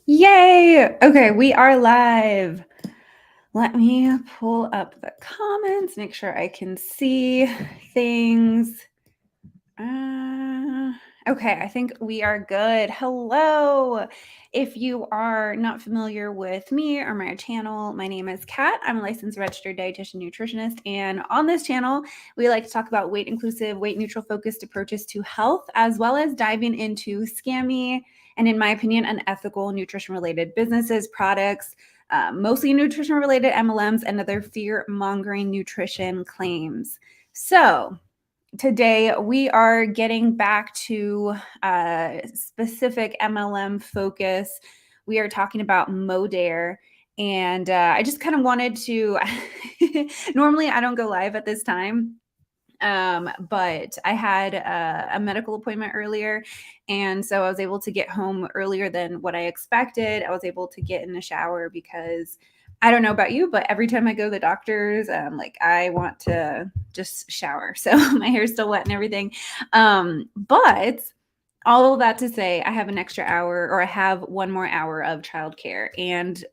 Yay! Okay, we are live. Let me pull up the comments, make sure I can see things. Okay, I think we are good. Hello. If you are not familiar with me or my channel, my name is Kat. I'm a licensed registered dietitian nutritionist. And on this channel, we like to talk about weight inclusive, weight neutral focused approaches to health, as well as diving into scammy and, in my opinion, unethical nutrition related businesses, products, mostly nutrition related MLMs, and other fear mongering nutrition claims. So, today we are getting back to specific MLM focus. We are talking about Modere. And I just kind of wanted to, normally I don't go live at this time. But I had a medical appointment earlier. And so I was able to get home earlier than what I expected. I was able to get in the shower because I don't know about you, but every time I go to the doctor's, like I want to just shower. So my hair's still wet and everything. But all of that to say, I have an extra hour, or I have one more hour of childcare. And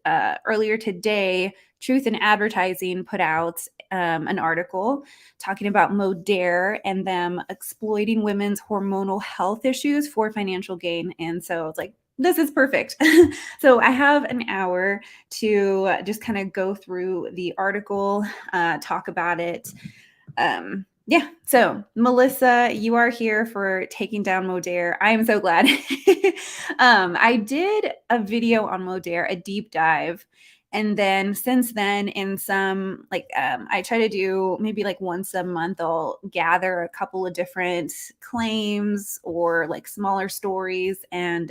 earlier today, Truth in Advertising put out an article talking about Modere and them exploiting women's hormonal health issues for financial gain. And so I was like, this is perfect. So I have an hour to just kind of go through the article, talk about it. Yeah, so Melissa, you are here for taking down Modere. I am so glad. I did a video on Modere, a deep dive. And then since then, in some I try to do maybe like once a month, I'll gather a couple of different claims or like smaller stories and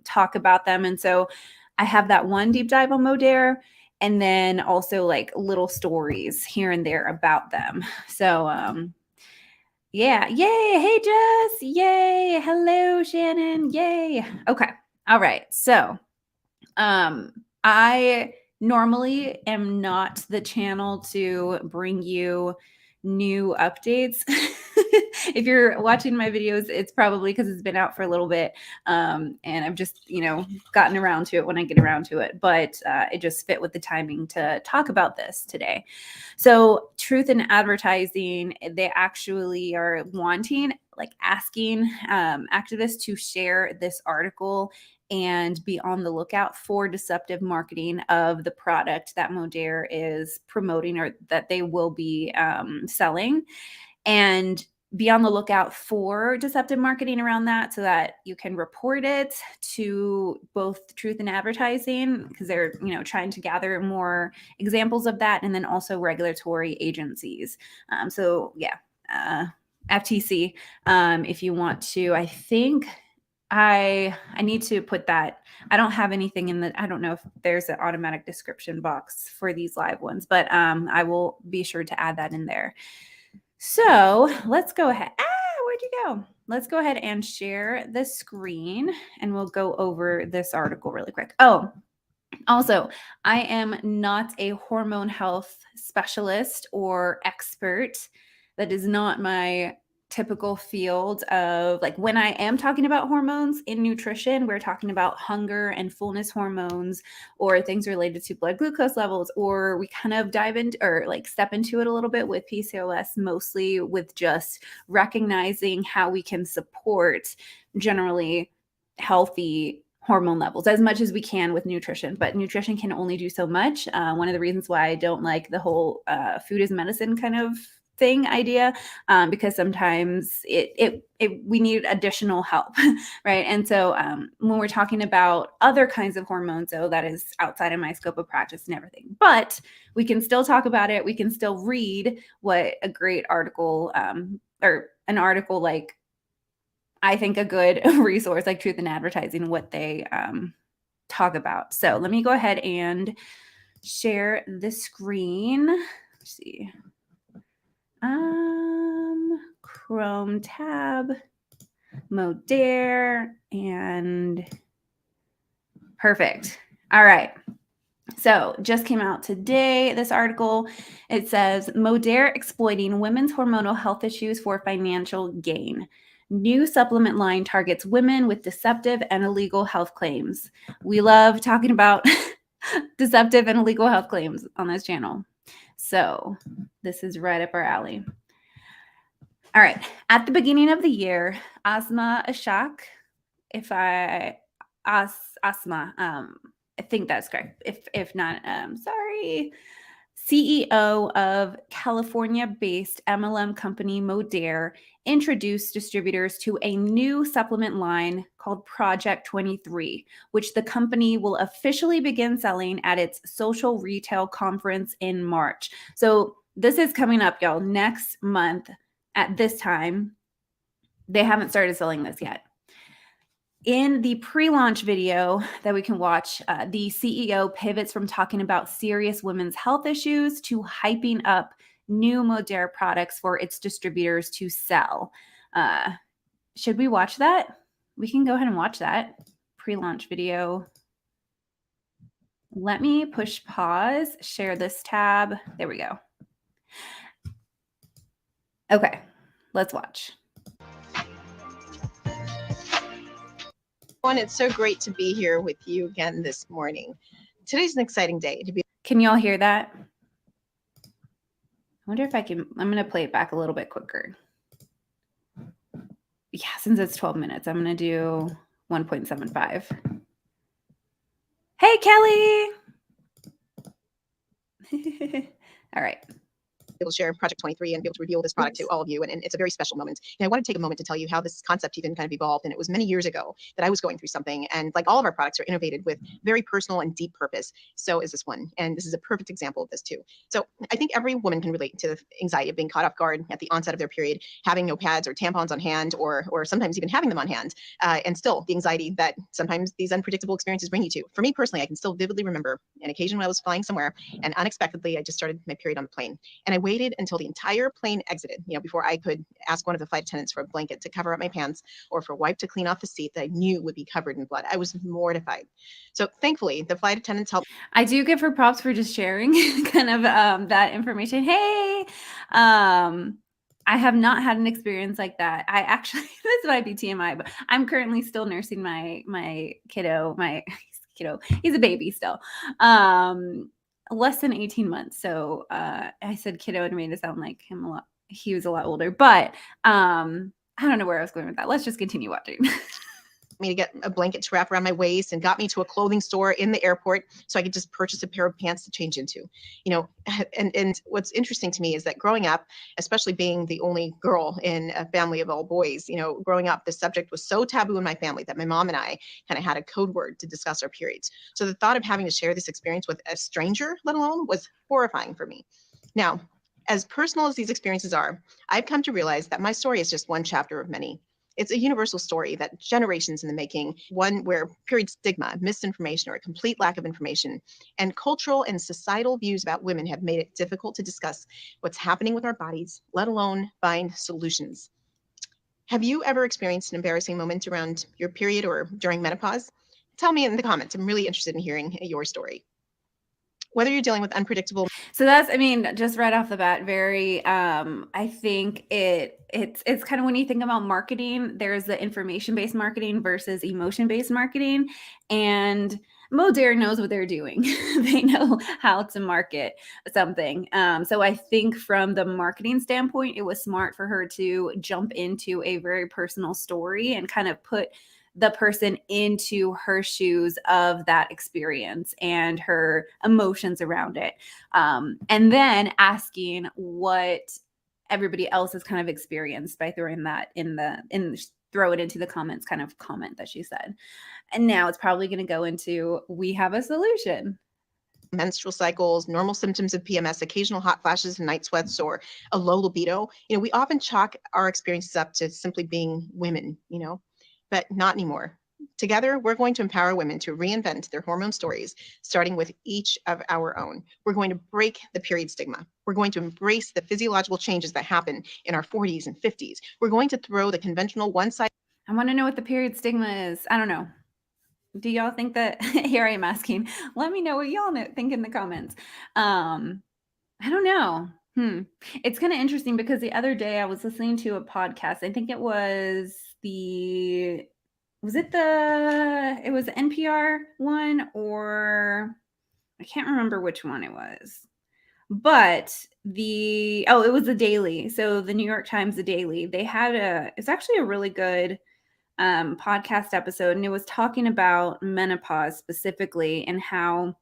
talk about them. And so I have that one deep dive on Modere, and then also like little stories here and there about them. So yeah, yay, hey Jess, yay, hello Shannon, yay. Okay, all right. So I normally am not the channel to bring you new updates. If you're watching my videos, it's probably because it's been out for a little bit, and I've just gotten around to it when I get around to it. But it just fit with the timing to talk about this today. So Truth in Advertising, they actually are asking activists to share this article and be on the lookout for deceptive marketing of the product that Modere is promoting, or that they will be selling, and be on the lookout for deceptive marketing around that so that you can report it to both Truth in Advertising, because they're trying to gather more examples of that, and then also regulatory agencies. So yeah, FTC, if you want to. I think I need to put that. I don't have anything in the, I don't know if there's an automatic description box for these live ones, but I will be sure to add that in there. So let's go ahead. Where'd you go? Let's go ahead and share the screen, and we'll go over this article really quick. Oh, also, I am not a hormone health specialist or expert. That is not my typical field of, like, when I am talking about hormones in nutrition, we're talking about hunger and fullness hormones, or things related to blood glucose levels, or we kind of dive into, or like step into it a little bit with PCOS, mostly with just recognizing how we can support generally healthy hormone levels as much as we can with nutrition. But nutrition can only do so much. One of the reasons why I don't like the whole food is medicine kind of thing idea, because sometimes we need additional help, right? And so when we're talking about other kinds of hormones, though, that is outside of my scope of practice and everything. But we can still talk about it. We can still read what a great article, or an article like, I think a good resource like Truth in Advertising, what they talk about. So let me go ahead and share the screen. Let's see. Chrome tab, Modere, and perfect. All right. So just came out today, this article. It says, Modere exploiting women's hormonal health issues for financial gain. New supplement line targets women with deceptive and illegal health claims. We love talking about deceptive and illegal health claims on this channel. So this is right up our alley. All right. At the beginning of the year, Asma Ashak, Asma, I think that's correct. If not, sorry. CEO of California-based MLM company Modere introduced distributors to a new supplement line called Project 23, which the company will officially begin selling at its social retail conference in March. So this is coming up, y'all, next month at this time. They haven't started selling this yet. In the pre-launch video that we can watch, the CEO pivots from talking about serious women's health issues to hyping up new Modere products for its distributors to sell. Should we watch that? We can go ahead and watch that pre-launch video. Let me push pause, share this tab. There we go. Okay, let's watch. It's so great to be here with you again this morning. Today's an exciting day to be. Can y'all hear that? I wonder if I can, I'm going to play it back a little bit quicker. Yeah, since it's 12 minutes, I'm going to do 1.75. Hey, Kelly. All right. Able to share Project 23 and be able to reveal this product to all of you. And it's a very special moment. And I want to take a moment to tell you how this concept even kind of evolved. And it was many years ago that I was going through something. And like all of our products are innovated with very personal and deep purpose. So is this one. And this is a perfect example of this too. So I think every woman can relate to the anxiety of being caught off guard at the onset of their period, having no pads or tampons on hand, or sometimes even having them on hand. And still the anxiety that sometimes these unpredictable experiences bring you to. For me personally, I can still vividly remember an occasion when I was flying somewhere and unexpectedly I just started my period on the plane. And I waited until the entire plane exited, before I could ask one of the flight attendants for a blanket to cover up my pants or for a wipe to clean off the seat that I knew would be covered in blood. I was mortified. So thankfully, the flight attendants helped. I do give her props for just sharing kind of that information. Hey, I have not had an experience like that. I actually, this might be TMI, but I'm currently still nursing my kiddo. He's a baby still. Less than 18 months. So I said kiddo and made it sound like him a lot. He was a lot older, but I don't know where I was going with that. Let's just continue watching. Me to get a blanket to wrap around my waist and got me to a clothing store in the airport so I could just purchase a pair of pants to change into, and what's interesting to me is that growing up, especially being the only girl in a family of all boys, growing up, the subject was so taboo in my family that my mom and I kind of had a code word to discuss our periods. So the thought of having to share this experience with a stranger, let alone, was horrifying for me. Now, as personal as these experiences are, I've come to realize that my story is just one chapter of many. It's a universal story that generations in the making, one where period stigma, misinformation, or a complete lack of information, and cultural and societal views about women have made it difficult to discuss what's happening with our bodies, let alone find solutions. Have you ever experienced an embarrassing moment around your period or during menopause? Tell me in the comments. I'm really interested in hearing your story. Whether you're dealing with unpredictable. So that's, just right off the bat, very, I think it's kind of when you think about marketing, there's the information-based marketing versus emotion-based marketing. And Modere knows what they're doing. They know how to market something. So I think from the marketing standpoint, it was smart for her to jump into a very personal story and kind of put the person into her shoes of that experience and her emotions around it. And then asking what everybody else has kind of experienced by throwing that throw it into the comments kind of comment that she said. And now it's probably going to go into, we have a solution. Menstrual cycles, normal symptoms of PMS, occasional hot flashes and night sweats, or a low libido. We often chalk our experiences up to simply being women, but not anymore. Together, we're going to empower women to reinvent their hormone stories, starting with each of our own. We're going to break the period stigma. We're going to embrace the physiological changes that happen in our 40s and 50s. We're going to throw the conventional one-size. I want to know what the period stigma is. I don't know. Do y'all think that? Here I am asking. Let me know what y'all think in the comments. I don't know. It's kind of interesting because the other day I was listening to a podcast. I think it was it was the NPR one, or I can't remember which one it was. But it was the Daily. So the New York Times, the Daily, they had it's actually a really good podcast episode, and it was talking about menopause specifically and how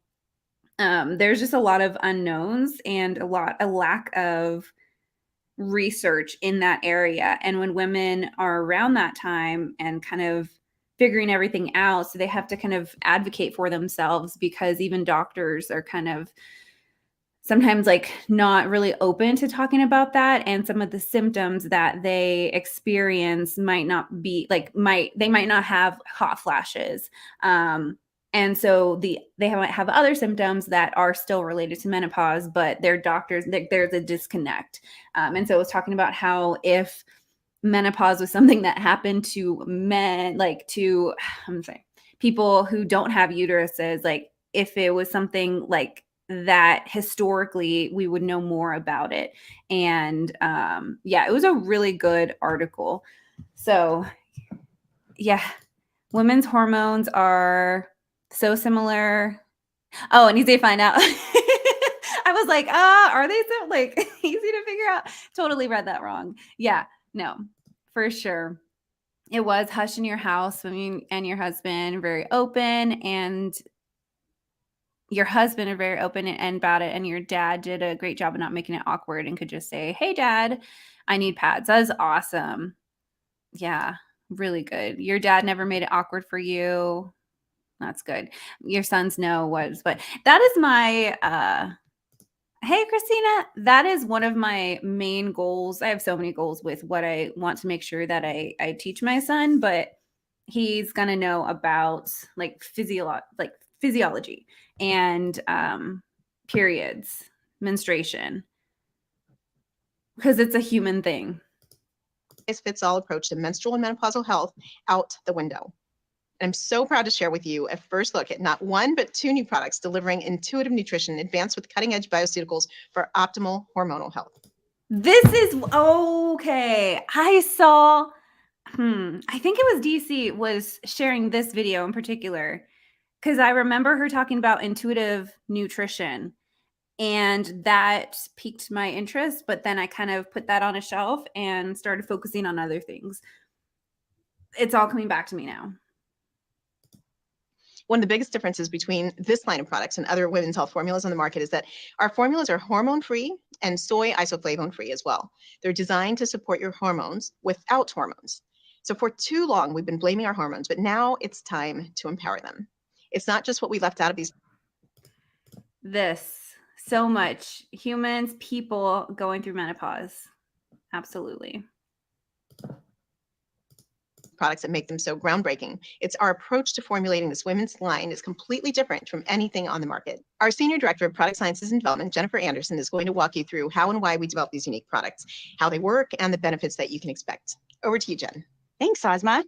there's just a lot of unknowns and a lack of research in that area. And when women are around that time and kind of figuring everything out, so they have to kind of advocate for themselves, because even doctors are kind of sometimes like not really open to talking about that, and some of the symptoms that they experience might not be like they might not have hot flashes, and so they might have other symptoms that are still related to menopause, but their doctors, there's a disconnect. And so I was talking about how if menopause was something that happened to men, like to I'm sorry, people who don't have uteruses, like if it was something like that historically, we would know more about it. And yeah, it was a really good article. So yeah, women's hormones are so similar. Oh, and easy to find out. I was like, are they so like easy to figure out? Totally read that wrong. Yeah, no, for sure. It was hush in your house. I mean, and your husband very open, and your husband are very open and about it, and your dad did a great job of not making it awkward and could just say, "Hey, Dad, I need pads." That was awesome. Yeah, really good. Your dad never made it awkward for you. That's good. Your sons know but that is my hey, Christina, that is one of my main goals. I have so many goals with what I want to make sure that I teach my son, but he's going to know about like physiology and periods, menstruation, because it's a human thing. Fits all approach to menstrual and menopausal health out the window. And I'm so proud to share with you a first look at not one, but two new products delivering intuitive nutrition advanced with cutting-edge bioceuticals for optimal hormonal health. This is okay. I saw, I think it was DC was sharing this video in particular, because I remember her talking about intuitive nutrition, and that piqued my interest. But then I kind of put that on a shelf and started focusing on other things. It's all coming back to me now. One of the biggest differences between this line of products and other women's health formulas on the market is that our formulas are hormone-free and soy isoflavone-free as well. They're designed to support your hormones without hormones. So for too long, we've been blaming our hormones, but now it's time to empower them. It's not just what we left out of these. So much humans, people going through menopause. Absolutely. Products that make them so groundbreaking. It's our approach to formulating this women's line is completely different from anything on the market. Our Senior Director of Product Sciences and Development, Jennifer Anderson, is going to walk you through how and why we develop these unique products, how they work, and the benefits that you can expect. Over to you, Jen. Thanks, Ozma.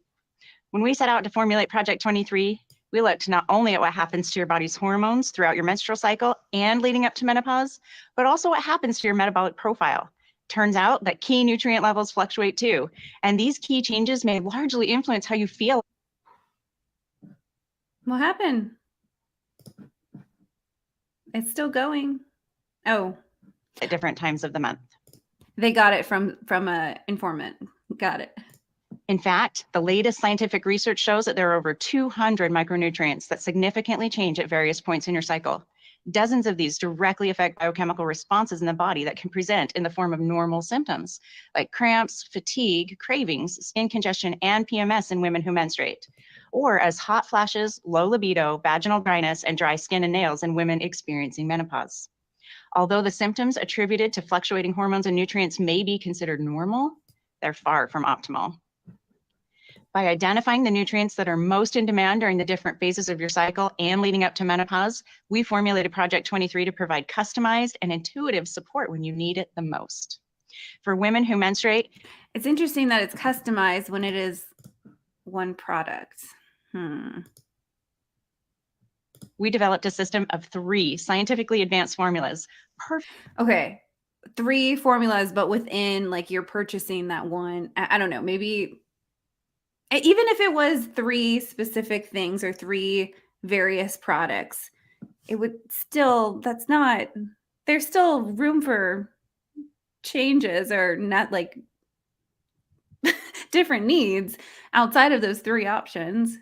When we set out to formulate Project 23, we looked not only at what happens to your body's hormones throughout your menstrual cycle and leading up to menopause, but also what happens to your metabolic profile. Turns out that key nutrient levels fluctuate too, and these key changes may largely influence how you feel. What happened? It's still going. Oh. At different times of the month. They got it from a informant. Got it. In fact, the latest scientific research shows that there are over 200 micronutrients that significantly change at various points in your cycle. Dozens of these directly affect biochemical responses in the body that can present in the form of normal symptoms, like cramps, fatigue, cravings, skin congestion, and PMS in women who menstruate, or as hot flashes, low libido, vaginal dryness, and dry skin and nails in women experiencing menopause. Although the symptoms attributed to fluctuating hormones and nutrients may be considered normal, they're far from optimal. By identifying the nutrients that are most in demand during the different phases of your cycle and leading up to menopause, we formulated Project 23 to provide customized and intuitive support when you need it the most. For women who menstruate, it's interesting that it's customized when it is one product. We developed a system of 3 scientifically advanced formulas. Okay, 3 formulas, but within like you're purchasing that one. I don't know, maybe even if it was 3 specific things or 3 various products, it would still, there's still room for changes or not like different needs outside of those 3 options.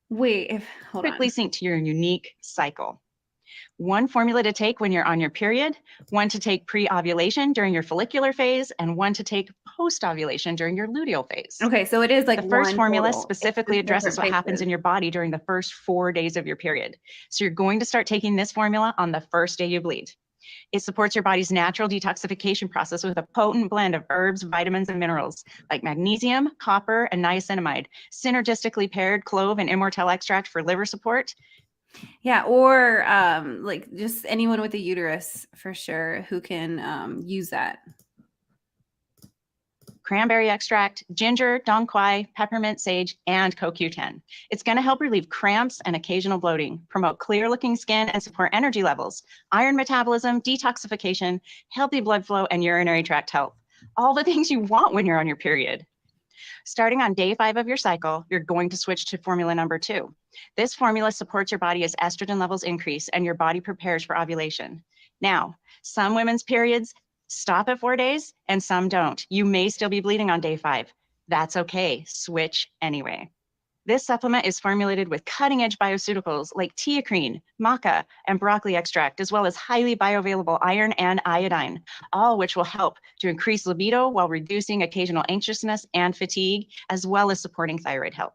Wait, hold on. Quickly sync to your unique cycle. 1 formula to take when you're on your period, 1 to take pre-ovulation during your follicular phase, and 1 to take post-ovulation during your luteal phase. Okay, so it is like the first one formula total. specifically addresses what happens in your body during the first 4 days of your period. So you're going to start taking this formula on the first day you bleed. It supports your body's natural detoxification process with a potent blend of herbs, vitamins, and minerals like magnesium, copper, and niacinamide, synergistically paired clove and immortelle extract for liver support. Yeah, or like just anyone with a uterus for sure who can use that. Cranberry extract, ginger, dong quai, peppermint, sage, and CoQ10. It's going to help relieve cramps and occasional bloating, promote clear-looking skin, and support energy levels, iron metabolism, detoxification, healthy blood flow, and urinary tract health. All the things you want when you're on your period. Starting on day 5 of your cycle, you're going to switch to formula number 2. This formula supports your body as estrogen levels increase and your body prepares for ovulation. Now, some women's periods stop at 4 days and some don't. You may still be bleeding on day 5. That's okay. Switch anyway. This supplement is formulated with cutting-edge bioceuticals like teacrine, maca, and broccoli extract, as well as highly bioavailable iron and iodine, all which will help to increase libido while reducing occasional anxiousness and fatigue, as well as supporting thyroid health.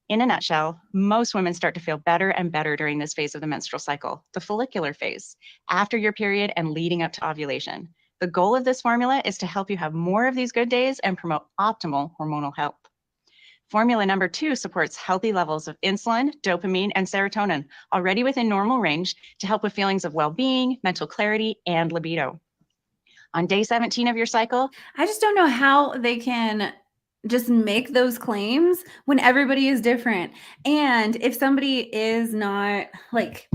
In a nutshell, most women start to feel better and better during this phase of the menstrual cycle, the follicular phase, after your period and leading up to ovulation. The goal of this formula is to help you have more of these good days and promote optimal hormonal health. Formula number 2 supports healthy levels of insulin, dopamine, and serotonin, already within normal range, to help with feelings of well-being, mental clarity, and libido. On day 17 of your cycle, I just don't know how they can just make those claims when everybody is different. And if somebody is not like,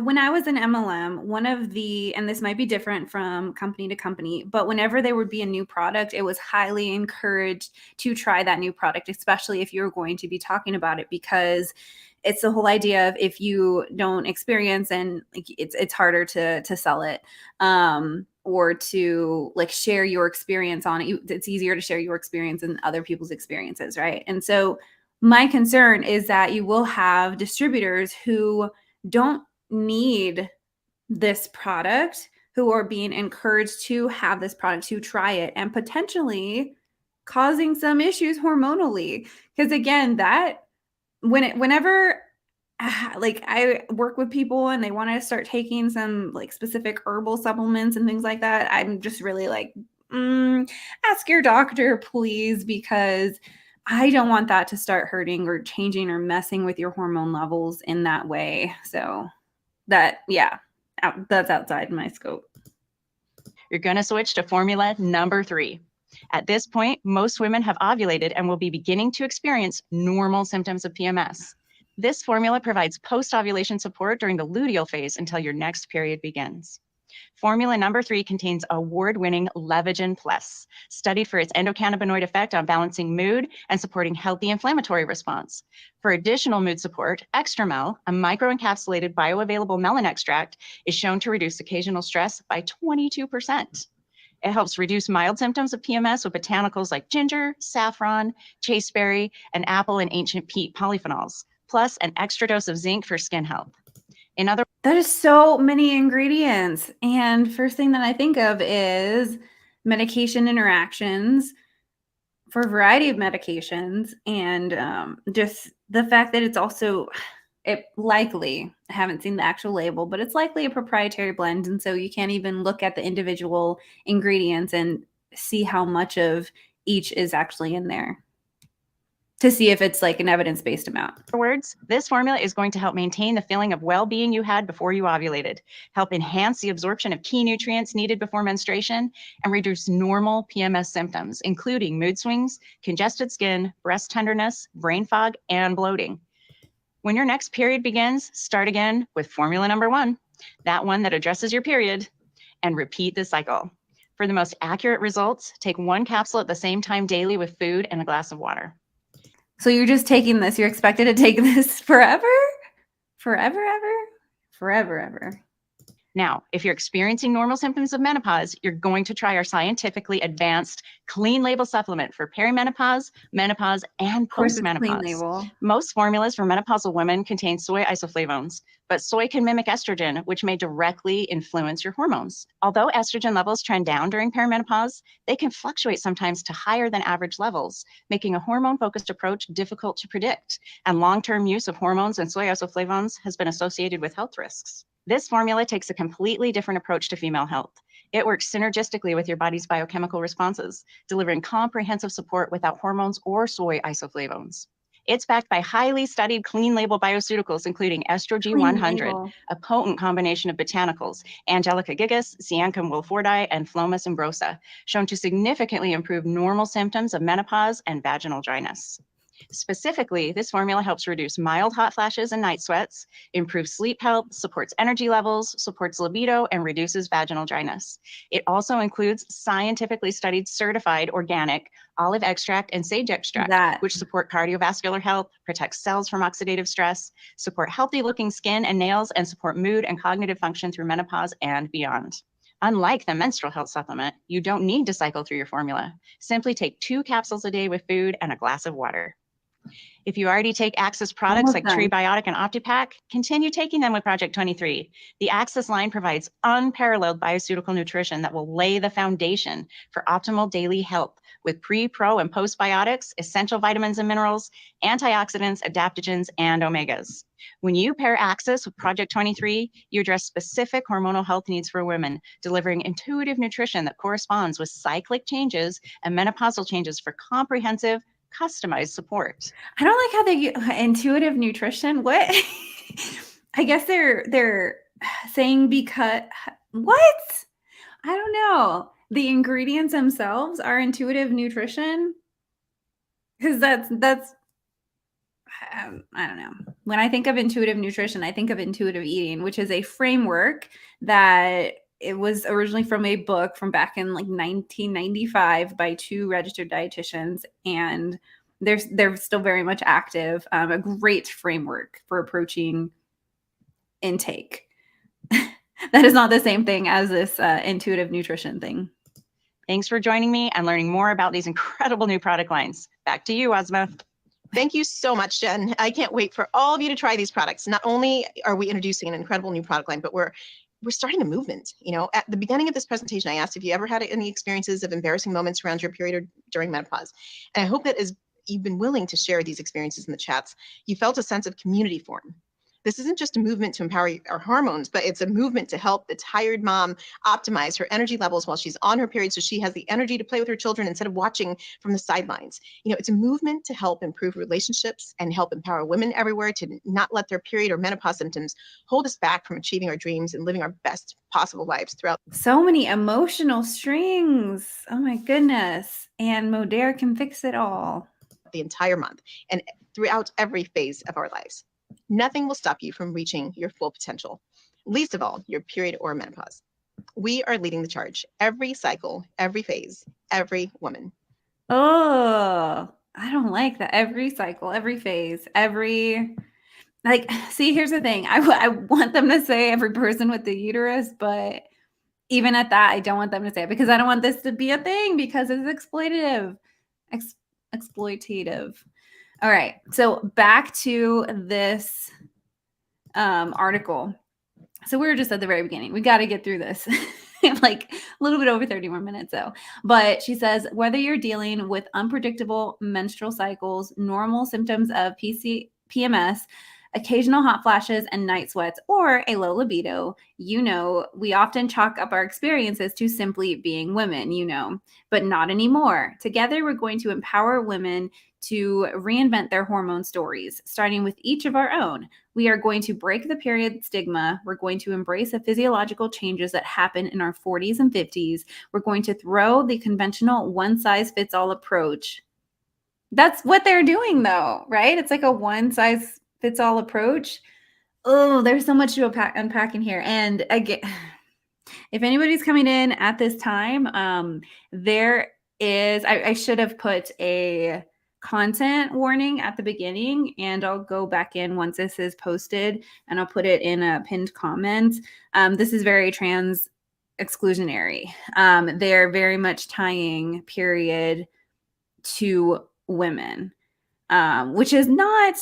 when I was in MLM, one of the, and this might be different from company to company, but whenever there would be a new product, it was highly encouraged to try that new product, especially if you're going to be talking about it, because it's the whole idea of if you don't experience, and like it's harder to sell it, or to like share your experience on it. It's easier to share your experience than other people's experiences, right? And so my concern is that you will have distributors who don't need this product, who are being encouraged to have this product, to try it, and potentially causing some issues hormonally. Because again, that whenever like I work with people and they want to start taking some like specific herbal supplements and things like that, I'm just really like, ask your doctor, please, because I don't want that to start hurting or changing or messing with your hormone levels in that way. So that, yeah, that's outside my scope. You're going to switch to formula number 3. At this point, most women have ovulated and will be beginning to experience normal symptoms of PMS. This formula provides post-ovulation support during the luteal phase until your next period begins. Formula number 3 contains award-winning Levagen Plus, studied for its endocannabinoid effect on balancing mood and supporting healthy inflammatory response. For additional mood support, Extramel, a microencapsulated bioavailable melon extract, is shown to reduce occasional stress by 22%. It helps reduce mild symptoms of PMS with botanicals like ginger, saffron, chasteberry, and apple and ancient peat polyphenols, plus an extra dose of zinc for skin health. That is so many ingredients. And first thing that I think of is medication interactions for a variety of medications. And just the fact that it's also, it likely, I haven't seen the actual label, but it's likely a proprietary blend. And so you can't even look at the individual ingredients and see how much of each is actually in there to see if it's like an evidence-based amount. In other words, this formula is going to help maintain the feeling of well-being you had before you ovulated, help enhance the absorption of key nutrients needed before menstruation, and reduce normal PMS symptoms, including mood swings, congested skin, breast tenderness, brain fog, and bloating. When your next period begins, start again with formula number 1, that one that addresses your period. and repeat the cycle. For the most accurate results, take 1 capsule at the same time daily with food and a glass of water. So you're just taking this, you're expected to take this forever? Forever, ever? Forever, ever. Now, if you're experiencing normal symptoms of menopause, you're going to try our scientifically advanced clean label supplement for perimenopause, menopause, and Of course, it's clean postmenopause. label. Most formulas for menopausal women contain soy isoflavones, but soy can mimic estrogen, which may directly influence your hormones. Although estrogen levels trend down during perimenopause, they can fluctuate sometimes to higher than average levels, making a hormone-focused approach difficult to predict. And long-term use of hormones and soy isoflavones has been associated with health risks. This formula takes a completely different approach to female health. It works synergistically with your body's biochemical responses, delivering comprehensive support without hormones or soy isoflavones. It's backed by highly studied clean label bioceuticals, including Estrogen 100, a potent combination of botanicals, Angelica gigas, Ciancum wilfordi, and Phlomis umbrosa, shown to significantly improve normal symptoms of menopause and vaginal dryness. Specifically, this formula helps reduce mild hot flashes and night sweats, improves sleep health, supports energy levels, supports libido, and reduces vaginal dryness. It also includes scientifically studied certified organic olive extract and sage extract, which support cardiovascular health, protect cells from oxidative stress, support healthy looking skin and nails, and support mood and cognitive function through menopause and beyond. Unlike the menstrual health supplement, you don't need to cycle through your formula. Simply take 2 capsules a day with food and a glass of water. If you already take Access products like Treebiotic and OptiPack, continue taking them with Project 23. The Access line provides unparalleled bioceutical nutrition that will lay the foundation for optimal daily health with pre, pro, and postbiotics, essential vitamins and minerals, antioxidants, adaptogens, and omegas. When you pair Access with Project 23, you address specific hormonal health needs for women, delivering intuitive nutrition that corresponds with cyclic changes and menopausal changes for comprehensive, customized support. I don't like how they intuitive nutrition. What? I guess they're saying because what? I don't know. The ingredients themselves are intuitive nutrition, because that's I don't know. When I think of intuitive nutrition, I think of intuitive eating, which is a framework that it was originally from a book from back in like 1995 by 2 registered dietitians, and they're still very much active. A great framework for approaching intake. That is not the same thing as this intuitive nutrition thing. Thanks for joining me and learning more about these incredible new product lines. Back to you, Ozma. Thank you so much, Jen. I can't wait for all of you to try these products. Not only are we introducing an incredible new product line, but we're starting a movement. You know, at the beginning of this presentation, I asked if you ever had any experiences of embarrassing moments around your period or during menopause. And I hope that as you've been willing to share these experiences in the chats, you felt a sense of community form. This isn't just a movement to empower our hormones, but it's a movement to help the tired mom optimize her energy levels while she's on her period, so she has the energy to play with her children instead of watching from the sidelines. You know, it's a movement to help improve relationships and help empower women everywhere to not let their period or menopause symptoms hold us back from achieving our dreams and living our best possible lives throughout. So many emotional strings. Oh my goodness. And Modere can fix it all. The entire month and throughout every phase of our lives. Nothing will stop you from reaching your full potential, least of all your period or menopause. We are leading the charge every cycle, every phase, every woman. Oh, I don't like that. Every cycle, every phase, every, like, see, here's the thing. I want them to say every person with the uterus, but even at that, I don't want them to say it because I don't want this to be a thing because it's exploitative. Exploitative. All right. So back to this article. So we were just at the very beginning. We got to get through this. Like a little bit over 30 more minutes though. But she says, whether you're dealing with unpredictable menstrual cycles, normal symptoms of PMS, occasional hot flashes and night sweats, or a low libido, you know, we often chalk up our experiences to simply being women, you know, but not anymore. Together, we're going to empower women to reinvent their hormone stories, starting with each of our own. We are going to break the period stigma. We're going to embrace the physiological changes that happen in our 40s and 50s. We're going to throw the conventional one-size-fits-all approach. That's what they're doing though, right? It's like a one-size-fits-all approach. Oh, there's so much to unpack in here. And again, if anybody's coming in at this time, there is, I should have put a content warning at the beginning, and I'll go back in once this is posted and I'll put it in a pinned comment. This is very trans-exclusionary. They're very much tying period to women, which is not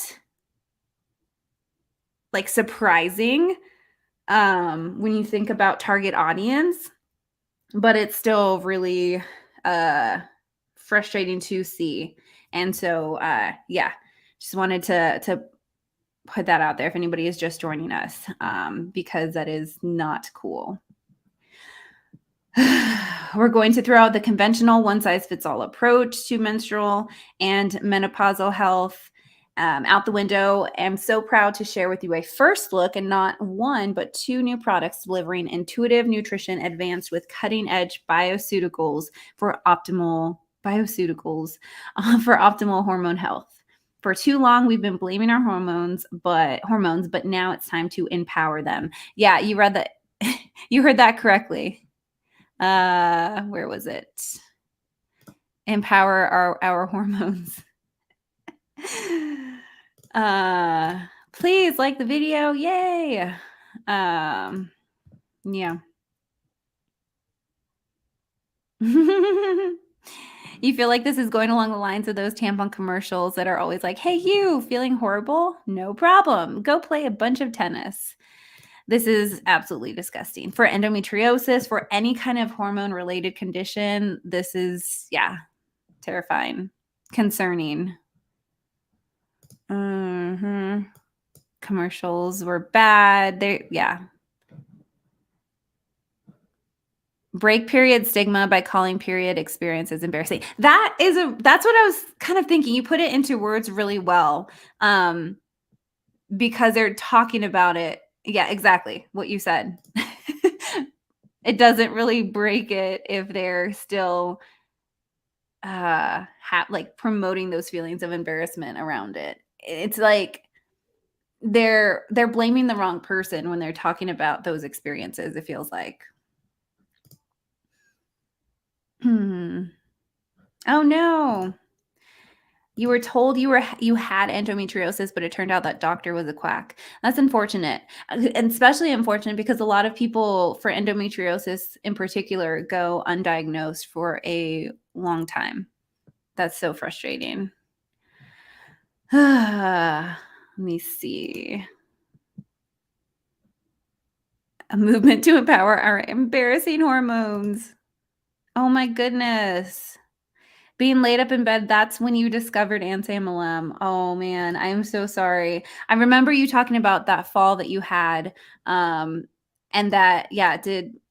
like surprising when you think about target audience, but it's still really frustrating to see. And so, yeah, just wanted to put that out there if anybody is just joining us, because that is not cool. We're going to throw out the conventional one-size-fits-all approach to menstrual and menopausal health out the window. I'm so proud to share with you a first look and not one, but 2 new products delivering intuitive nutrition advanced with cutting-edge bioceuticals for optimal hormone health. For too long, we've been blaming our hormones, but now it's time to empower them. Yeah, you read that. You heard that correctly. Where was it? Empower our hormones. Please like the video. Yay. Yeah. You feel like this is going along the lines of those tampon commercials that are always like, hey, you feeling horrible? No problem. Go play a bunch of tennis. This is absolutely disgusting. For endometriosis, for any kind of hormone-related condition, this is, yeah, terrifying, concerning. Commercials were bad. Yeah. Break period stigma by calling period experiences embarrassing. That's what I was kind of thinking. You put it into words really well, because they're talking about it. Yeah, exactly what you said. It doesn't really break it if they're still like promoting those feelings of embarrassment around it. It's like they're blaming the wrong person when they're talking about those experiences, it feels like. Oh no. You were told you had endometriosis, but it turned out that doctor was a quack. That's unfortunate. And especially unfortunate because a lot of people for endometriosis in particular go undiagnosed for a long time. That's so frustrating. Let me see. A movement to empower our embarrassing hormones. Oh my goodness. Being laid up in bed, that's when you discovered anti-MLM. Oh man, I'm so sorry. I remember you talking about that fall that you had, and that, yeah,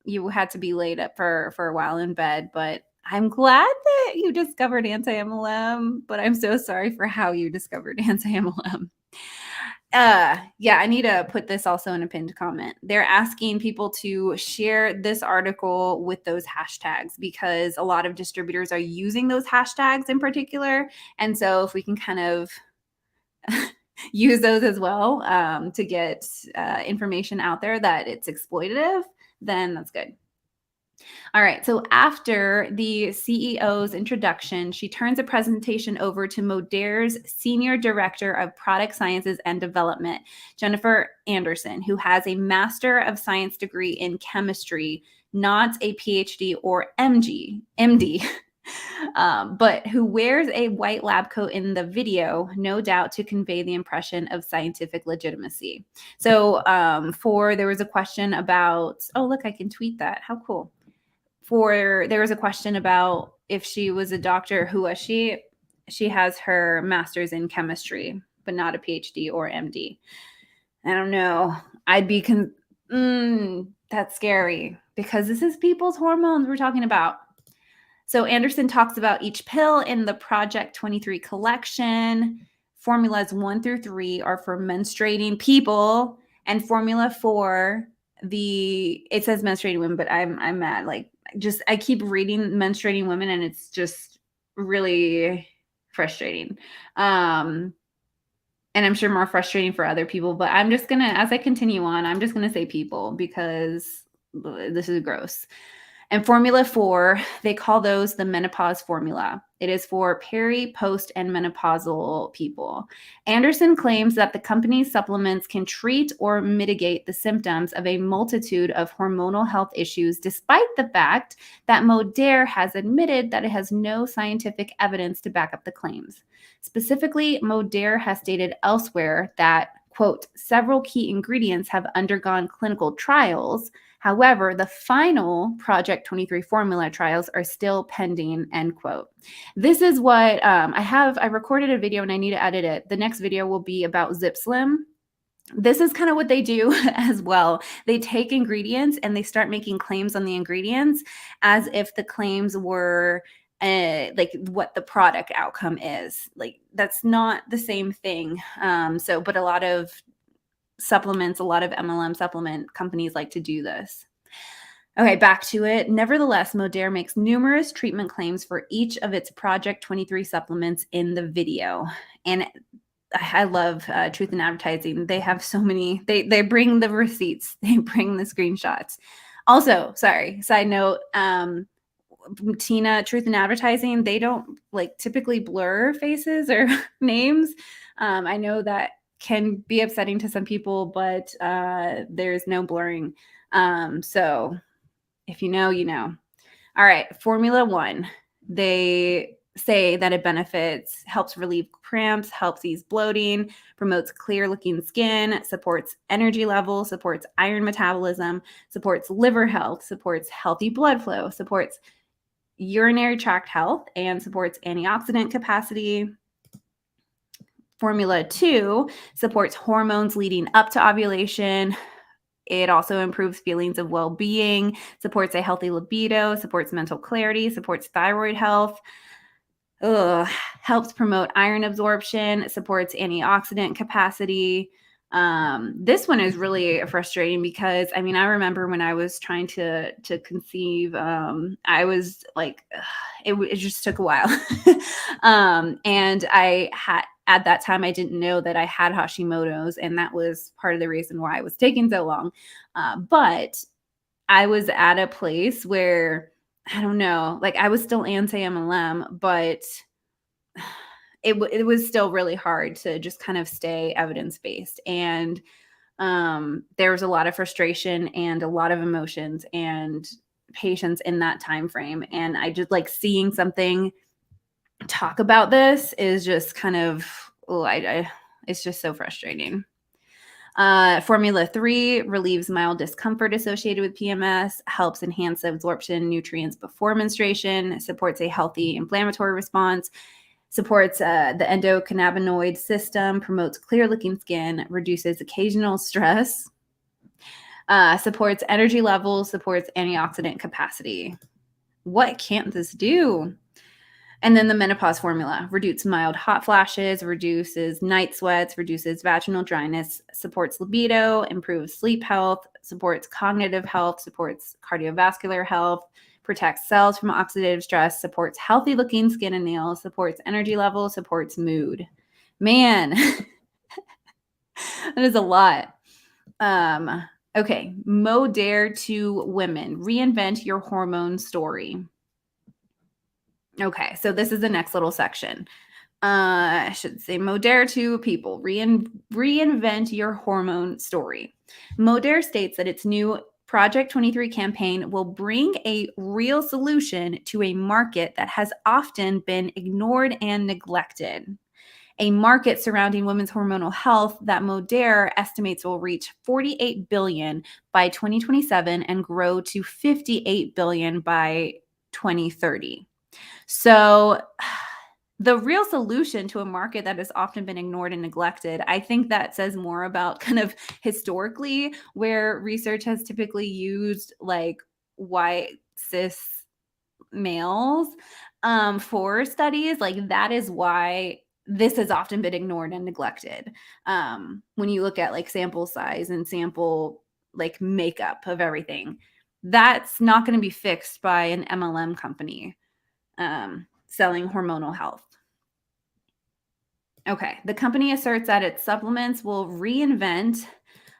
you had to be laid up for a while in bed, but I'm glad that you discovered anti-MLM, but I'm so sorry for how you discovered anti-MLM. Yeah, I need to put this also in a pinned comment. They're asking people to share this article with those hashtags because a lot of distributors are using those hashtags in particular. And so if we can kind of use those as well to get information out there that it's exploitative, then that's good. All right, so after the CEO's introduction, she turns a presentation over to Modere's Senior Director of Product Sciences and Development, Jennifer Anderson, who has a Master of Science degree in chemistry, not a PhD or MD, but who wears a white lab coat in the video, no doubt to convey the impression of scientific legitimacy. So there was a question about, oh, look, I can tweet that. How cool. There was a question about if she was a doctor, who was she? She has her master's in chemistry, but not a PhD or MD. I don't know. I'd be, that's scary because this is people's hormones we're talking about. So Anderson talks about each pill in the Project 23 collection. Formulas 1 through 3 are for menstruating people, and formula 4, it says menstruating women, but I'm mad. Like, I keep reading menstruating women and it's just really frustrating. And I'm sure more frustrating for other people, but I'm just gonna, as I continue on, I'm just gonna say people because this is gross. And formula 4, they call those the menopause formula. It is for peri, post, and menopausal people. Anderson claims that the company's supplements can treat or mitigate the symptoms of a multitude of hormonal health issues, despite the fact that Modere has admitted that it has no scientific evidence to back up the claims. Specifically, Modere has stated elsewhere that, quote, several key ingredients have undergone clinical trials. However, the final Project 23 formula trials are still pending, end quote. This is what I recorded a video and I need to edit it. The next video will be about Zip Slim. This is kind of what they do as well. They take ingredients and they start making claims on the ingredients as if the claims were like what the product outcome is. Like, that's not the same thing. But a lot of supplements, a lot of MLM supplement companies like to do this. Okay, back to it. Nevertheless, Modere makes numerous treatment claims for each of its Project 23 supplements in the video. And I love Truth in Advertising. They have so many, they bring the receipts, they bring the screenshots. Also, sorry, side note, Tina, Truth in Advertising, they don't like typically blur faces or names. I know that can be upsetting to some people, but there's no blurring. So if you know, you know. All right, Formula 1. They say that it benefits, helps relieve cramps, helps ease bloating, promotes clear looking skin, supports energy levels, supports iron metabolism, supports liver health, supports healthy blood flow, supports urinary tract health, and supports antioxidant capacity. Formula 2 supports hormones leading up to ovulation. It also improves feelings of well-being, supports a healthy libido, supports mental clarity, supports thyroid health, helps promote iron absorption, supports antioxidant capacity. This one is really frustrating because, I mean, I remember when I was trying to conceive, I was like, it just took a while. And at that time, I didn't know that I had Hashimoto's, and that was part of the reason why it was taking so long. But I was at a place where, I don't know, like I was still anti-MLM, but it was still really hard to just kind of stay evidence-based. And there was a lot of frustration and a lot of emotions and patience in that time frame. And I just like seeing something talk about this is just kind of, it's just so frustrating. Formula 3 relieves mild discomfort associated with PMS, helps enhance absorption nutrients before menstruation, supports a healthy inflammatory response, supports the endocannabinoid system, promotes clear-looking skin, reduces occasional stress, supports energy levels, supports antioxidant capacity. What can't this do? And then the menopause formula reduces mild hot flashes, reduces night sweats, reduces vaginal dryness, supports libido, improves sleep health, supports cognitive health, supports cardiovascular health, protects cells from oxidative stress, supports healthy looking skin and nails, supports energy levels, supports mood. Man, that is a lot. Okay, Modere to women, reinvent your hormone story. Okay, so this is the next little section. I should say Modere to people, reinvent your hormone story. Modere states that its new Project 23 campaign will bring a real solution to a market that has often been ignored and neglected. A market surrounding women's hormonal health that Modere estimates will reach $48 billion by 2027 and grow to $58 billion by 2030. So the real solution to a market that has often been ignored and neglected, I think that says more about kind of historically where research has typically used like white cis males for studies. Like that is why this has often been ignored and neglected. When you look at like sample size and sample like makeup of everything, that's not going to be fixed by an MLM company selling hormonal health. Okay, the company asserts that its supplements will reinvent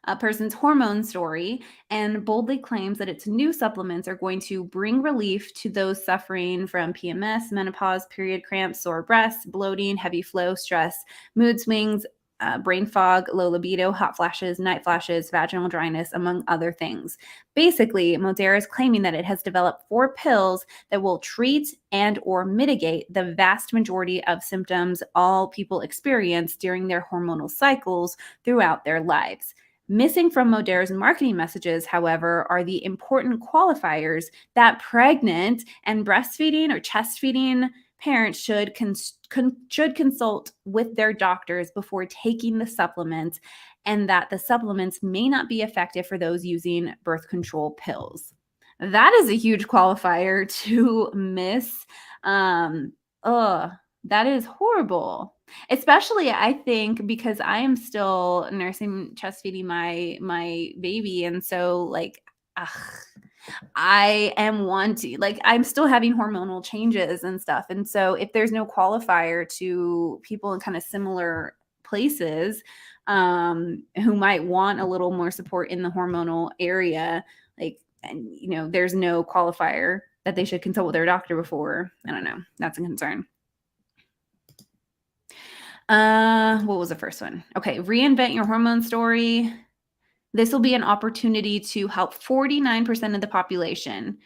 a person's hormone story and boldly claims that its new supplements are going to bring relief to those suffering from PMS, menopause, period cramps, sore breasts, bloating, heavy flow, stress, mood swings, brain fog, low libido, hot flashes, night flashes, vaginal dryness, among other things. Basically, Modere is claiming that it has developed 4 pills that will treat and or mitigate the vast majority of symptoms all people experience during their hormonal cycles throughout their lives. Missing from Modere's marketing messages, however, are the important qualifiers that pregnant and breastfeeding or chest feeding parents should consult with their doctors before taking the supplements, and that the supplements may not be effective for those using birth control pills. That is a huge qualifier to miss. That is horrible. Especially, I think, because I am still nursing, chest feeding my baby, and so like, I am wanting, like, I'm still having hormonal changes and stuff, and so if there's no qualifier to people in kind of similar places, who might want a little more support in the hormonal area, like, and there's no qualifier that they should consult with their doctor before. I don't know. That's a concern. What was the first one? Okay, reinvent your hormone story. This will be an opportunity to help 49% of the population.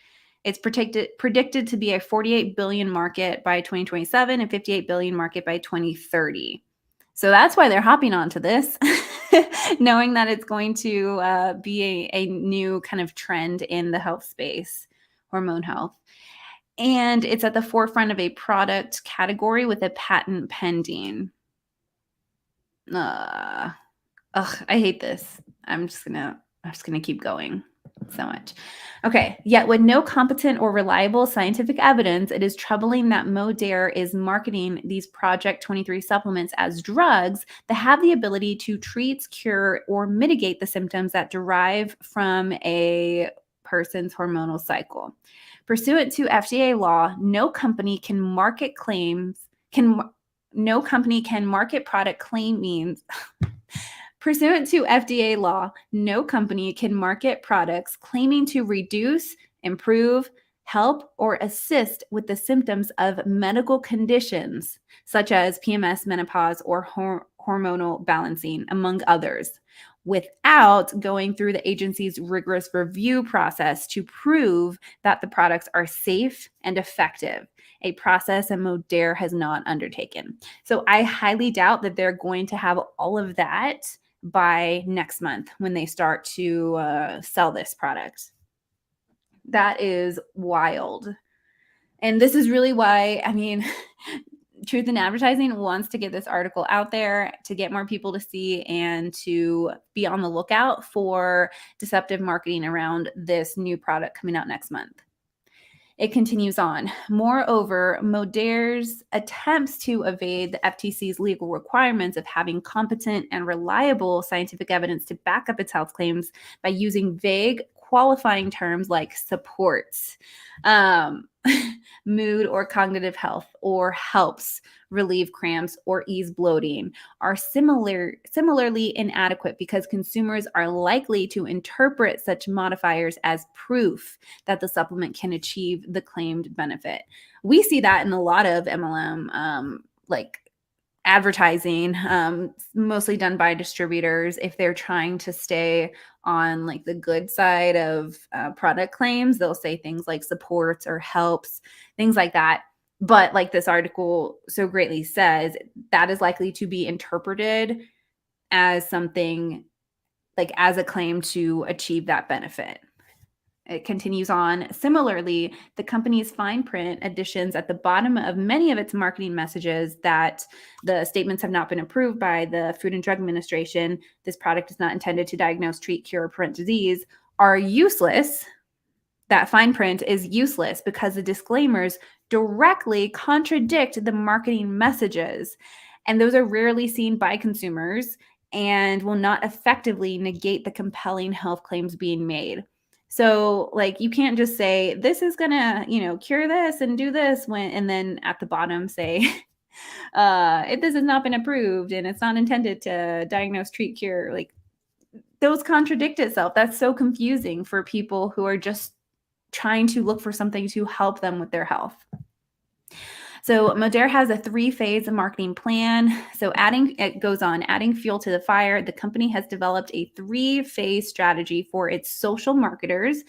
It's predicted to be a 48 billion market by 2027 and 58 billion market by 2030. So that's why they're hopping onto this, knowing that it's going to be a new kind of trend in the health space, hormone health. And it's at the forefront of a product category with a patent pending. I hate this. I'm just gonna keep going so much. Okay, yet with no competent or reliable scientific evidence, it is troubling that Modere is marketing these Project 23 supplements as drugs that have the ability to treat, cure, or mitigate the symptoms that derive from a person's hormonal cycle. Pursuant to FDA law, no company can market product claimings. Pursuant to FDA law, no company can market products claiming to reduce, improve, help, or assist with the symptoms of medical conditions such as PMS, menopause, or hormonal balancing, among others, without going through the agency's rigorous review process to prove that the products are safe and effective, a process that Modere has not undertaken. So I highly doubt that they're going to have all of that by next month when they start to sell this product. That is wild. And this is really why, I mean, Truth in Advertising wants to get this article out there to get more people to see and to be on the lookout for deceptive marketing around this new product coming out next month. It continues on. Moreover, Modere's attempts to evade the FTC's legal requirements of having competent and reliable scientific evidence to back up its health claims by using vague qualifying terms like supports, mood or cognitive health, or helps relieve cramps or ease bloating are similarly inadequate because consumers are likely to interpret such modifiers as proof that the supplement can achieve the claimed benefit. We see that in a lot of MLM, like advertising, mostly done by distributors. If they're trying to stay on like the good side of product claims, they'll say things like supports or helps, things like that. But like this article so greatly says, that is likely to be interpreted as something like as a claim to achieve that benefit. It continues on. Similarly, the company's fine print additions at the bottom of many of its marketing messages that the statements have not been approved by the Food and Drug Administration, this product is not intended to diagnose, treat, cure, or prevent disease, are useless. That fine print is useless because the disclaimers directly contradict the marketing messages, and those are rarely seen by consumers and will not effectively negate the compelling health claims being made. So like you can't just say this is gonna, cure this and do this and then at the bottom say this has not been approved and it's not intended to diagnose, treat, cure. Like those contradict itself. That's so confusing for people who are just trying to look for something to help them with their health. So Modere has a 3-phase marketing plan. So it goes on, adding fuel to the fire. The company has developed a 3-phase strategy for its social marketers,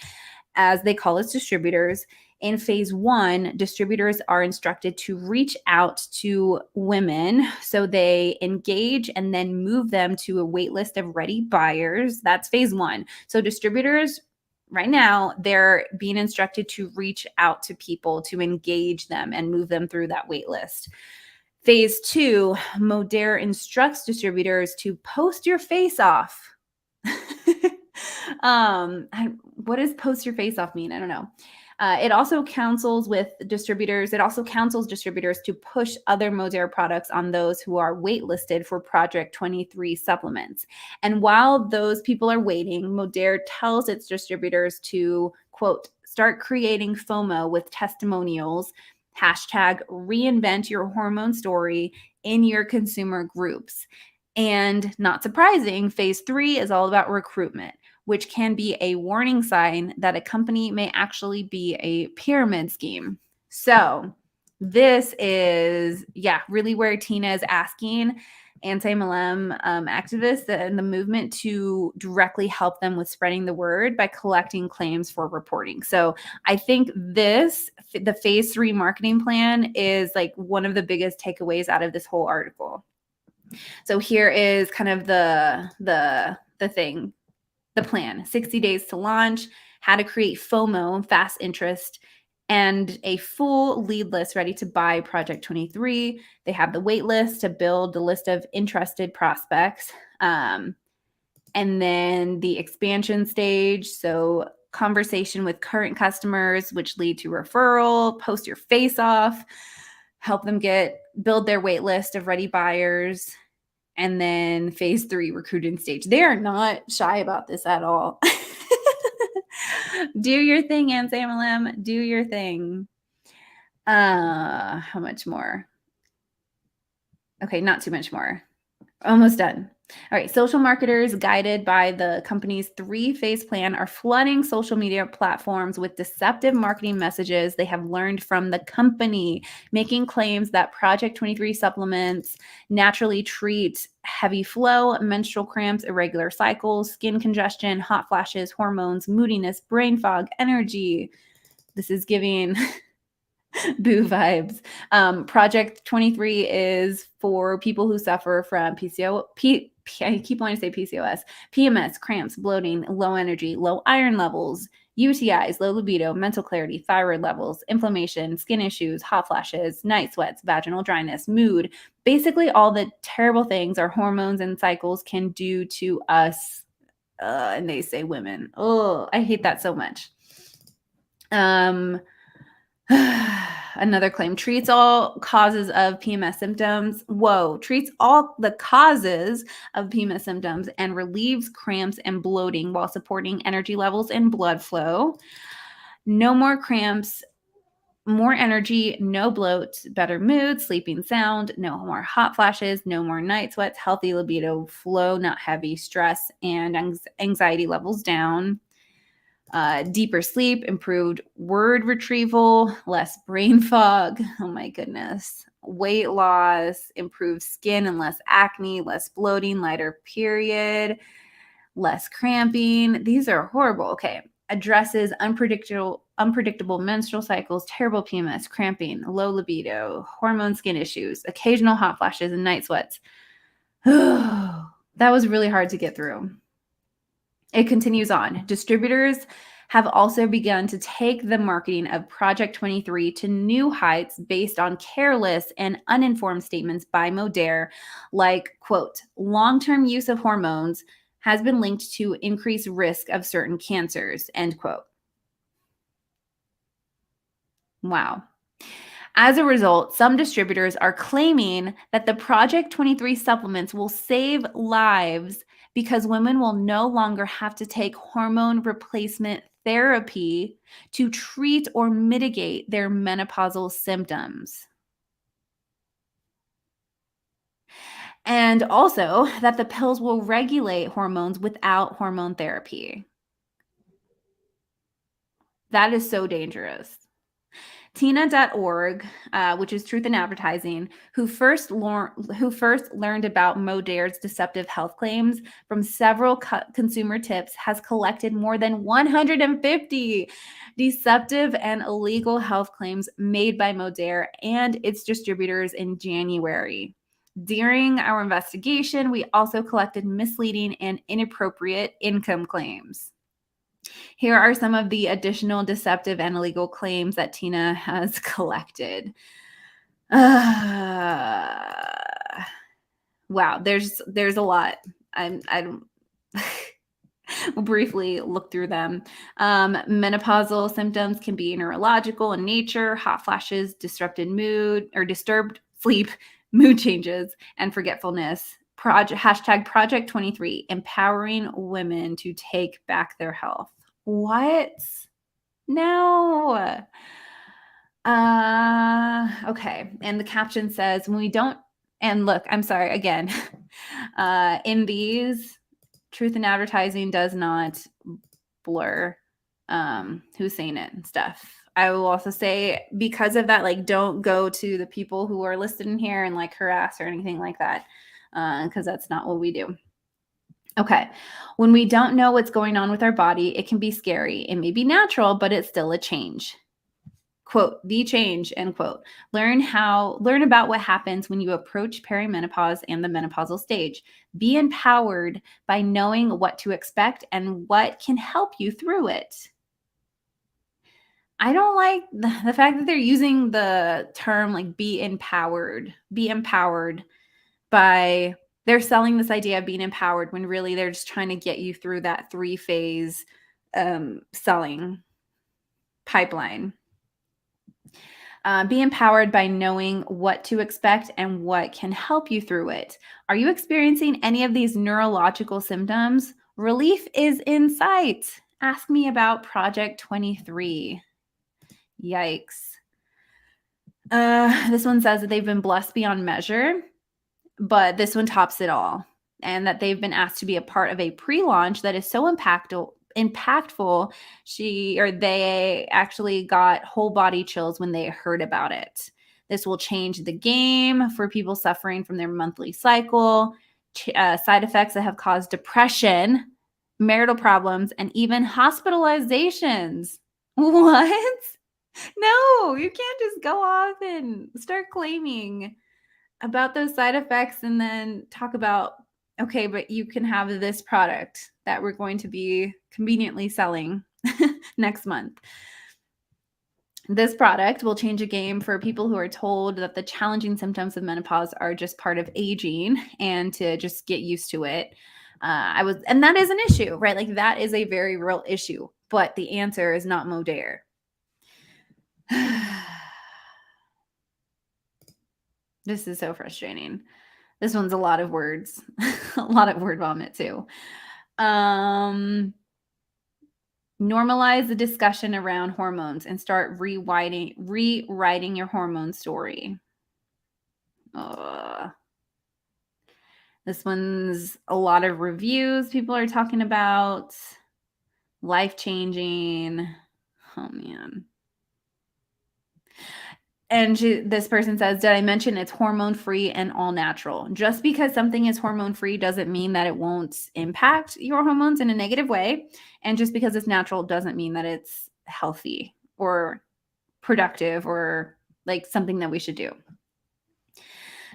as they call its distributors. In phase 1, distributors are instructed to reach out to women. So they engage and then move them to a wait list of ready buyers. That's phase 1. So distributors right now, they're being instructed to reach out to people, to engage them and move them through that wait list. Phase 2, Modere instructs distributors to post your face off. What does post your face off mean? I don't know. It also counsels distributors to push other Modere products on those who are waitlisted for Project 23 supplements. And while those people are waiting, Modere tells its distributors to, quote, start creating FOMO with testimonials, #reinvent your hormone story in your consumer groups. And not surprising, phase 3 is all about recruitment, which can be a warning sign that a company may actually be a pyramid scheme. So this is, really where Tina is asking anti-MLM activists and the movement to directly help them with spreading the word by collecting claims for reporting. So I think the phase 3 marketing plan is like one of the biggest takeaways out of this whole article. So here is kind of the thing. The plan: 60 days to launch, how to create FOMO, fast interest, and a full lead list ready to buy Project 23. They have the wait list to build the list of interested prospects. And then the expansion stage. So conversation with current customers, which lead to referral, post your face off, help them build their wait list of ready buyers. And then phase 3, recruiting stage. They are not shy about this at all. Do your thing, anti-MLM. Do your thing. How much more? Okay, not too much more. Almost done. All right, social marketers, guided by the company's 3-phase plan, are flooding social media platforms with deceptive marketing messages they have learned from the company, making claims that Project 23 supplements naturally treat heavy flow, menstrual cramps, irregular cycles, skin congestion, hot flashes, hormones, moodiness, brain fog, energy. This is giving boo vibes. Project 23 is for people who suffer from I keep wanting to say PCOS, PMS, cramps, bloating, low energy, low iron levels, UTIs, low libido, mental clarity, thyroid levels, inflammation, skin issues, hot flashes, night sweats, vaginal dryness, mood, basically all the terrible things our hormones and cycles can do to us. And they say women. Oh, I hate that so much. Another claim: treats all causes of PMS symptoms. Whoa, treats all the causes of PMS symptoms and relieves cramps and bloating while supporting energy levels and blood flow. No more cramps, more energy, no bloat, better mood, sleeping sound, no more hot flashes, no more night sweats, healthy libido, flow, not heavy, stress, and anxiety levels down. Deeper sleep, improved word retrieval, less brain fog. Oh my goodness. Weight loss, improved skin and less acne, less bloating, lighter period, less cramping. These are horrible. Okay. Addresses unpredictable menstrual cycles, terrible PMS, cramping, low libido, hormone skin issues, occasional hot flashes and night sweats. That was really hard to get through. It continues on. Distributors have also begun to take the marketing of Project 23 to new heights based on careless and uninformed statements by Modere, like, quote, long-term use of hormones has been linked to increased risk of certain cancers, end quote. Wow. As a result, some distributors are claiming that the Project 23 supplements will save lives because women will no longer have to take hormone replacement therapy to treat or mitigate their menopausal symptoms. And also that the pills will regulate hormones without hormone therapy. That is so dangerous. Tina.org, which is Truth in Advertising, who first learned about Modere's deceptive health claims from several consumer tips, has collected more than 150 deceptive and illegal health claims made by Modere and its distributors in January. During our investigation, we also collected misleading and inappropriate income claims. Here are some of the additional deceptive and illegal claims that Tina has collected. Wow, there's a lot. We'll briefly look through them. Menopausal symptoms can be neurological in nature, hot flashes, disrupted mood or disturbed sleep, mood changes, and forgetfulness. Hashtag Project 23, empowering women to take back their health. What? No. Okay. And the caption says, when we don't, and look, I'm sorry, again, in these, Truth in Advertising does not blur who's saying it and stuff. I will also say, because of that, like, don't go to the people who are listed in here and like harass or anything like that, because that's not what we do. Okay. When we don't know what's going on with our body, it can be scary. It may be natural, but it's still a change. Quote, the change, end quote. Learn about what happens when you approach perimenopause and the menopausal stage. Be empowered by knowing what to expect and what can help you through it. I don't like the fact that they're using the term like be empowered by, they're selling this idea of being empowered when really they're just trying to get you through that 3-phase selling pipeline. Be empowered by knowing what to expect and what can help you through it. Are you experiencing any of these neurological symptoms? Relief is in sight. Ask me about Project 23. Yikes. This one says that they've been blessed beyond measure, but this one tops it all. And that they've been asked to be a part of a pre-launch that is so impactful. They actually got whole body chills when they heard about it. This will change the game for people suffering from their monthly cycle, side effects that have caused depression, marital problems, and even hospitalizations. What? No, you can't just go off and start claiming about those side effects and then talk about, okay, but you can have this product that we're going to be conveniently selling next month. This product will change a game for people who are told that the challenging symptoms of menopause are just part of aging and to just get used to it. And that is an issue, right? Like that is a very real issue, but the answer is not Modere. This is so frustrating. This one's a lot of words, a lot of word vomit too. Normalize the discussion around hormones and start rewriting your hormone story. This one's a lot of reviews people are talking about. Life-changing. Oh, man. And this person says, did I mention it's hormone-free and all natural? Just because something is hormone-free doesn't mean that it won't impact your hormones in a negative way. And just because it's natural doesn't mean that it's healthy or productive or like something that we should do.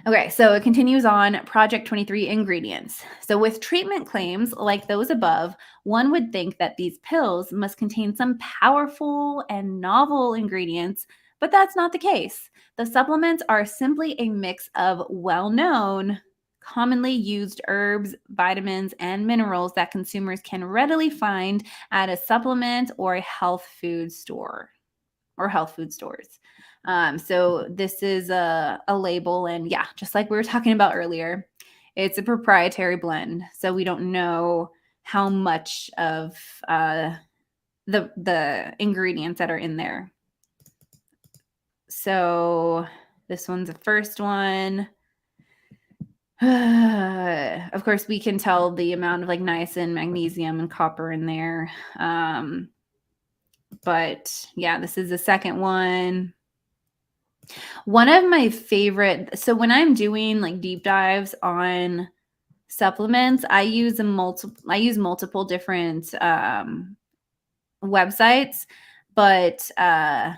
Okay, so it continues on Project 23 ingredients. So with treatment claims like those above, one would think that these pills must contain some powerful and novel ingredients, but that's not the case. The supplements are simply a mix of well-known, commonly used herbs, vitamins, and minerals that consumers can readily find at a supplement or a health food store or health food stores. So this is a label, and yeah, just like we were talking about earlier, it's a proprietary blend. So we don't know how much of the ingredients that are in there. So this one's the first one. Of course, we can tell the amount of like niacin, magnesium, and copper in there. But yeah, this is the second one. One of my favorite, so when I'm doing like deep dives on supplements, I use multiple different websites, but I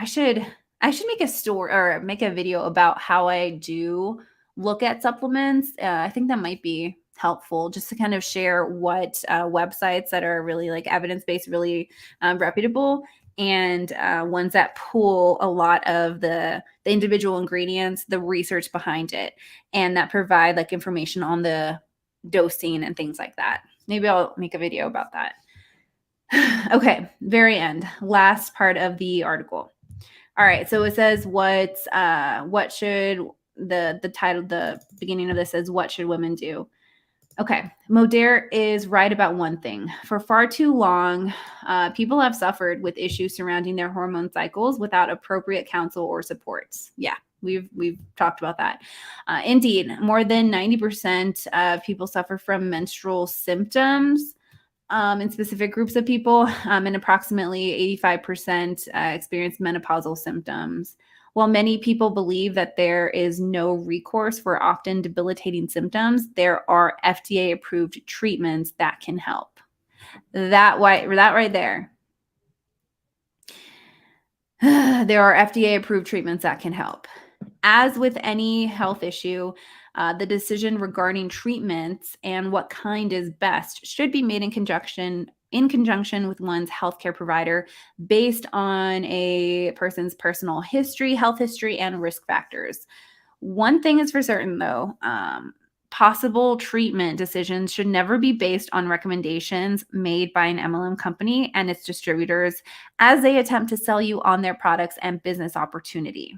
should make a story or make a video about how I do look at supplements. I think that might be helpful just to kind of share what websites that are really like evidence-based, really reputable, and ones that pull a lot of the individual ingredients, the research behind it, and that provide like information on the dosing and things like that. Maybe I'll make a video about that. Okay, very end, last part of the article. All right, so it says what should the title, the beginning of this says, what should women do? Okay, Modere is right about one thing. For far too long, people have suffered with issues surrounding their hormone cycles without appropriate counsel or supports. Yeah, we've talked about that. Indeed, more than 90% of people suffer from menstrual symptoms in specific groups of people, and approximately 85% experience menopausal symptoms. While many people believe that there is no recourse for often debilitating symptoms, there are FDA-approved treatments that can help. That right there. There are FDA-approved treatments that can help. As with any health issue, the decision regarding treatments and what kind is best should be made in conjunction with one's healthcare provider based on a person's personal history, health history, and risk factors. One thing is for certain, though, possible treatment decisions should never be based on recommendations made by an MLM company and its distributors as they attempt to sell you on their products and business opportunity.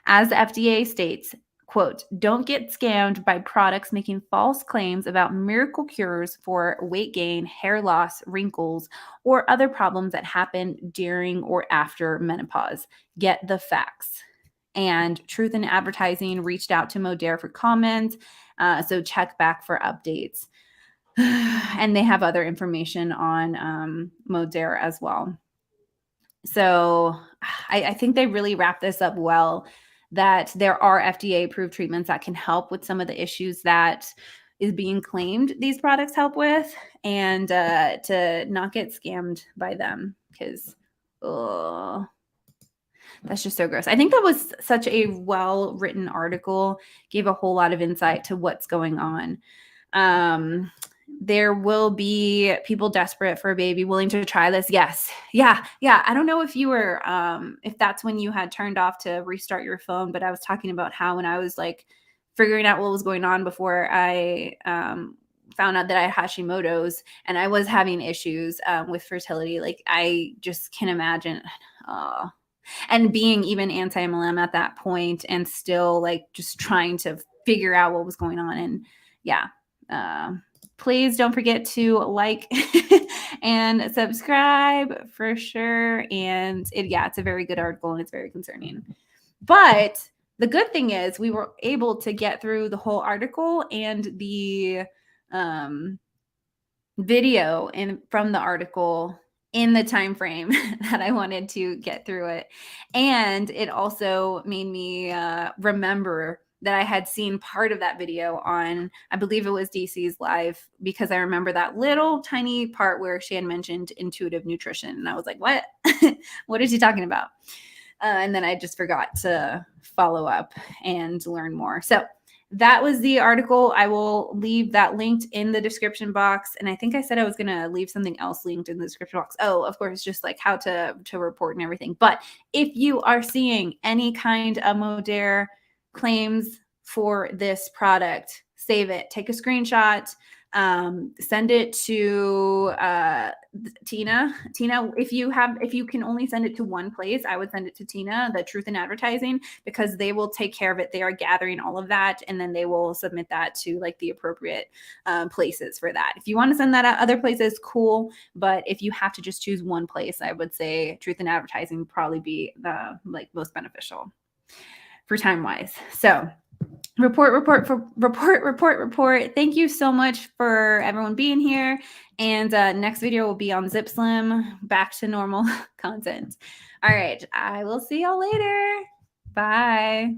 As the FDA states, quote, don't get scammed by products making false claims about miracle cures for weight gain, hair loss, wrinkles, or other problems that happen during or after menopause. Get the facts. And Truth in Advertising reached out to Modere for comment, so check back for updates. And they have other information on Modere as well. So I think they really wrap this up well, that there are FDA-approved treatments that can help with some of the issues that is being claimed these products help with, and to not get scammed by them, because that's just so gross. I think that was such a well-written article, gave a whole lot of insight to what's going on. There will be people desperate for a baby willing to try this. Yes. Yeah. I don't know if you were, if that's when you had turned off to restart your phone, but I was talking about how when I was like figuring out what was going on before I found out that I had Hashimoto's and I was having issues with fertility. Like I just can imagine, and being even anti-MLM at that point and still like just trying to figure out what was going on. And yeah, please don't forget to like and subscribe for sure. And it's a very good article and it's very concerning. But the good thing is we were able to get through the whole article and the video from the article in the time frame that I wanted to get through it. And it also made me remember that I had seen part of that video on, I believe it was DC's live, because I remember that little tiny part where she had mentioned intuitive nutrition. And I was like, what? What is she talking about? And then I just forgot to follow up and learn more. So that was the article. I will leave that linked in the description box. And I think I said I was going to leave something else linked in the description box. Oh, of course, just like how to report and everything. But if you are seeing any kind of Modere claims for this product, save it, take a screenshot, send it to Tina, if you can only send it to one place, I would send it to Tina, the Truth in Advertising, because they will take care of it. They are gathering all of that, and then they will submit that to like the appropriate places for that. If you want to send that out other places, cool, but if you have to just choose one place, I would say Truth in Advertising would probably be the like most beneficial for time wise. So report. Thank you so much for everyone being here. And next video will be on Zip Slim, back to normal content. All right. I will see y'all later. Bye.